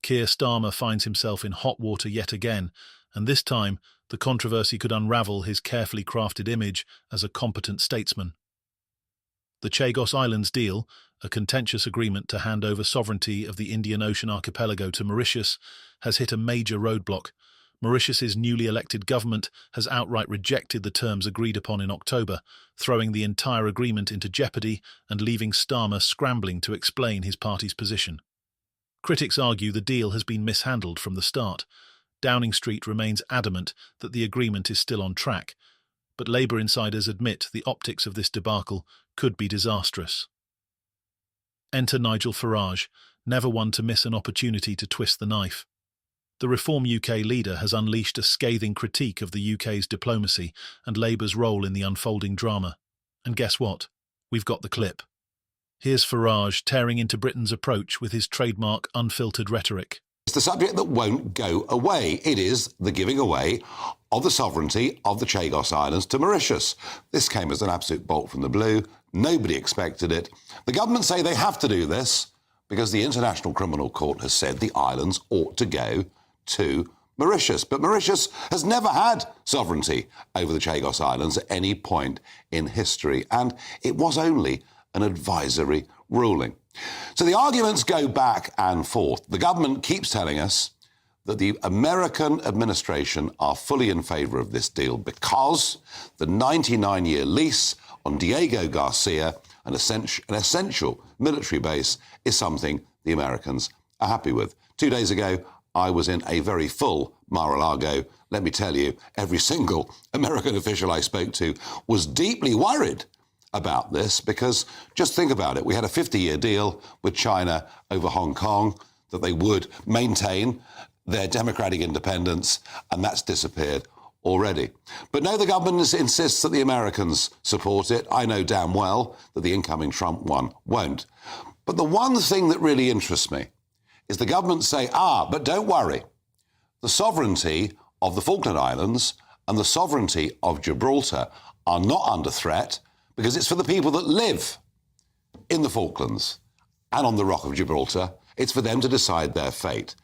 Keir Starmer finds himself in hot water yet again, and this time the controversy could unravel his carefully crafted image as a competent statesman. The Chagos Islands deal, a contentious agreement to hand over sovereignty of the Indian Ocean archipelago to Mauritius, has hit a major roadblock. Mauritius's newly elected government has outright rejected the terms agreed upon in October, throwing the entire agreement into jeopardy and leaving Starmer scrambling to explain his party's position. Critics argue the deal has been mishandled from the start. Downing Street remains adamant that the agreement is still on track, but Labour insiders admit the optics of this debacle could be disastrous. Enter Nigel Farage, never one to miss an opportunity to twist the knife. The Reform UK leader has unleashed a scathing critique of the UK's diplomacy and Labour's role in the unfolding drama. And guess what? We've got the clip. Here's Farage tearing into Britain's approach with his trademark unfiltered rhetoric. It's the subject that won't go away. It is the giving away of the sovereignty of the Chagos Islands to Mauritius. This came as an absolute bolt from the blue. Nobody expected it. The government say they have to do this because the International Criminal Court has said the islands ought to go to Mauritius. But Mauritius has never had sovereignty over the Chagos Islands at any point in history, and it was only an advisory ruling. So the arguments go back and forth. The government keeps telling us that the American administration are fully in favour of this deal because the 99-year lease on Diego Garcia, an essential military base, is something the Americans are happy with. 2 days ago, I was in a very full Mar-a-Lago. Let me tell you, every single American official I spoke to was deeply worried about this because just think about it. We had a 50-year deal with China over Hong Kong that they would maintain their democratic independence, and that's disappeared already. But no, the government insists that the Americans support it. I know damn well that the incoming Trump one won't. But the one thing that really interests me is the government say, but don't worry. The sovereignty of the Falkland Islands and the sovereignty of Gibraltar are not under threat because it's for the people that live in the Falklands and on the Rock of Gibraltar. It's for them to decide their fate.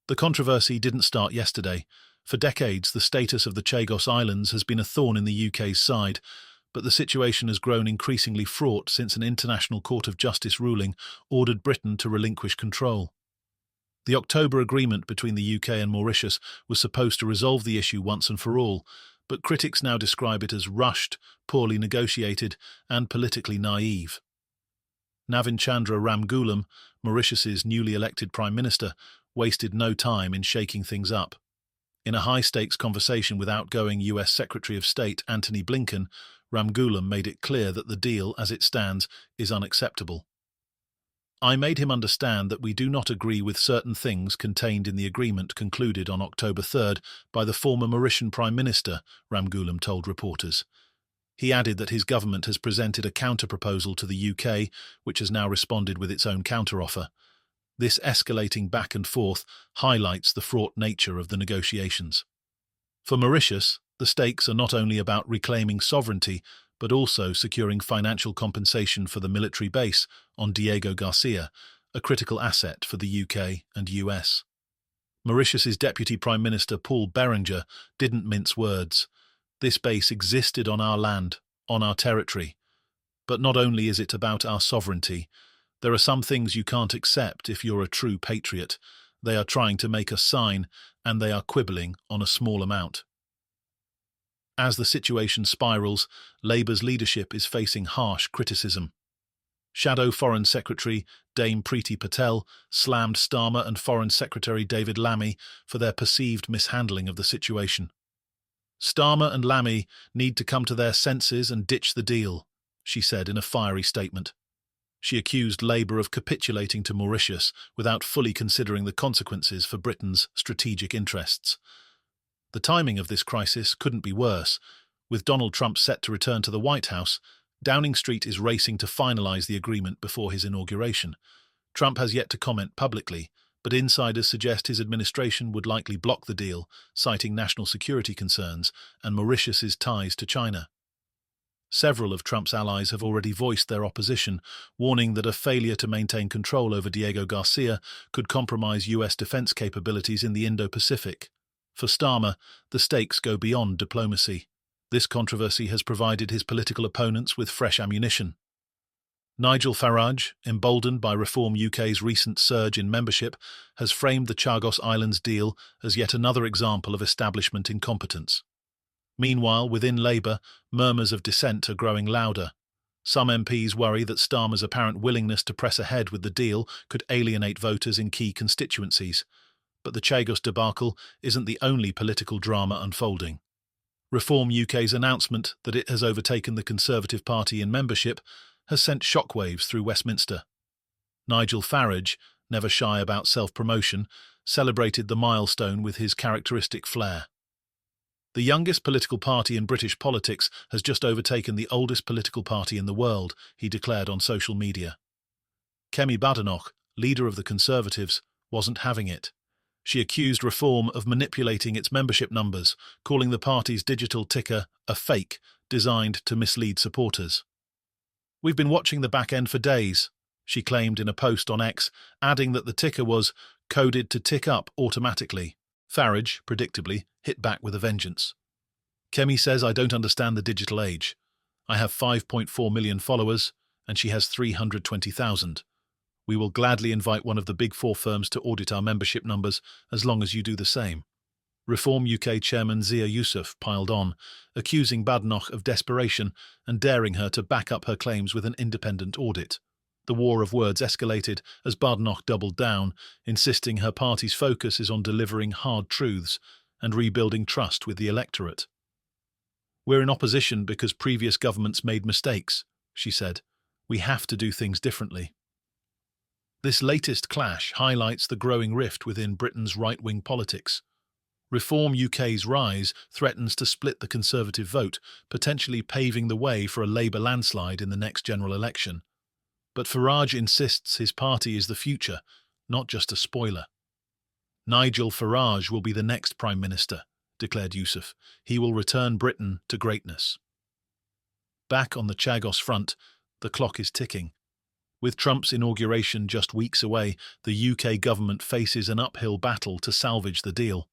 The controversy didn't start yesterday. For decades, the status of the Chagos Islands has been a thorn in the UK's side, but the situation has grown increasingly fraught since an International Court of Justice ruling ordered Britain to relinquish control. The October agreement between the UK and Mauritius was supposed to resolve the issue once and for all, but critics now describe it as rushed, poorly negotiated, and politically naive. Navin Chandra Ramgoolam, Mauritius's newly elected Prime Minister, wasted no time in shaking things up. In a high-stakes conversation with outgoing US Secretary of State Antony Blinken, Ramgoolam made it clear that the deal, as it stands, is unacceptable. I made him understand that we do not agree with certain things contained in the agreement concluded on October 3rd by the former Mauritian Prime Minister, Ramgoolam told reporters. He added that his government has presented a counter-proposal to the UK, which has now responded with its own counter-offer. This escalating back and forth highlights the fraught nature of the negotiations. For Mauritius, the stakes are not only about reclaiming sovereignty, but also securing financial compensation for the military base on Diego Garcia, a critical asset for the UK and US. Mauritius's Deputy Prime Minister Paul Berenger didn't mince words. This base existed on our land, on our territory. But not only is it about our sovereignty, there are some things you can't accept if you're a true patriot. They are trying to make us sign, and they are quibbling on a small amount. As the situation spirals, Labour's leadership is facing harsh criticism. Shadow Foreign Secretary Dame Priti Patel slammed Starmer and Foreign Secretary David Lammy for their perceived mishandling of the situation. Starmer and Lammy need to come to their senses and ditch the deal, she said in a fiery statement. She accused Labour of capitulating to Mauritius without fully considering the consequences for Britain's strategic interests. The timing of this crisis couldn't be worse. With Donald Trump set to return to the White House, Downing Street is racing to finalise the agreement before his inauguration. Trump has yet to comment publicly, but insiders suggest his administration would likely block the deal, citing national security concerns and Mauritius's ties to China. Several of Trump's allies have already voiced their opposition, warning that a failure to maintain control over Diego Garcia could compromise US defense capabilities in the Indo-Pacific. For Starmer, the stakes go beyond diplomacy. This controversy has provided his political opponents with fresh ammunition. Nigel Farage, emboldened by Reform UK's recent surge in membership, has framed the Chagos Islands deal as yet another example of establishment incompetence. Meanwhile, within Labour, murmurs of dissent are growing louder. Some MPs worry that Starmer's apparent willingness to press ahead with the deal could alienate voters in key constituencies. But the Chagos debacle isn't the only political drama unfolding. Reform UK's announcement that it has overtaken the Conservative Party in membership has sent shockwaves through Westminster. Nigel Farage, never shy about self-promotion, celebrated the milestone with his characteristic flair. The youngest political party in British politics has just overtaken the oldest political party in the world, he declared on social media. Kemi Badenoch, leader of the Conservatives, wasn't having it. She accused Reform of manipulating its membership numbers, calling the party's digital ticker a fake designed to mislead supporters. "We've been watching the back end for days," she claimed in a post on X, adding that the ticker was coded to tick up automatically. Farage, predictably, hit back with a vengeance. "Kemi says I don't understand the digital age. I have 5.4 million followers, and she has 320,000. We will gladly invite one of the big four firms to audit our membership numbers as long as you do the same." Reform UK chairman Zia Yusuf piled on, accusing Badenoch of desperation and daring her to back up her claims with an independent audit. The war of words escalated as Badenoch doubled down, insisting her party's focus is on delivering hard truths and rebuilding trust with the electorate. "We're in opposition because previous governments made mistakes," she said. "We have to do things differently." This latest clash highlights the growing rift within Britain's right-wing politics. Reform UK's rise threatens to split the Conservative vote, potentially paving the way for a Labour landslide in the next general election. But Farage insists his party is the future, not just a spoiler. "Nigel Farage will be the next Prime Minister," declared Yusuf. "He will return Britain to greatness." Back on the Chagos front, the clock is ticking. With Trump's inauguration just weeks away, the UK government faces an uphill battle to salvage the deal.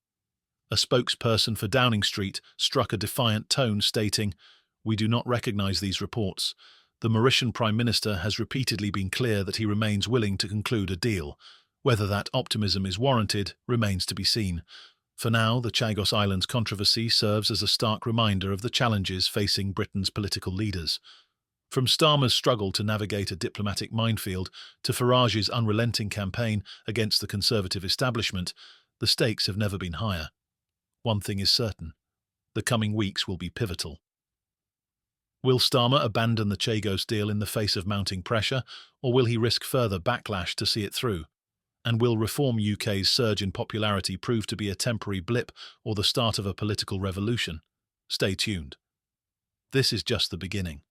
A spokesperson for Downing Street struck a defiant tone, stating, "We do not recognise these reports. The Mauritian Prime Minister has repeatedly been clear that he remains willing to conclude a deal. Whether that optimism is warranted remains to be seen. For now, the Chagos Islands controversy serves as a stark reminder of the challenges facing Britain's political leaders. From Starmer's struggle to navigate a diplomatic minefield to Farage's unrelenting campaign against the Conservative establishment, the stakes have never been higher. One thing is certain: the coming weeks will be pivotal. Will Starmer abandon the Chagos deal in the face of mounting pressure, or will he risk further backlash to see it through? And will Reform UK's surge in popularity prove to be a temporary blip or the start of a political revolution? Stay tuned. This is just the beginning.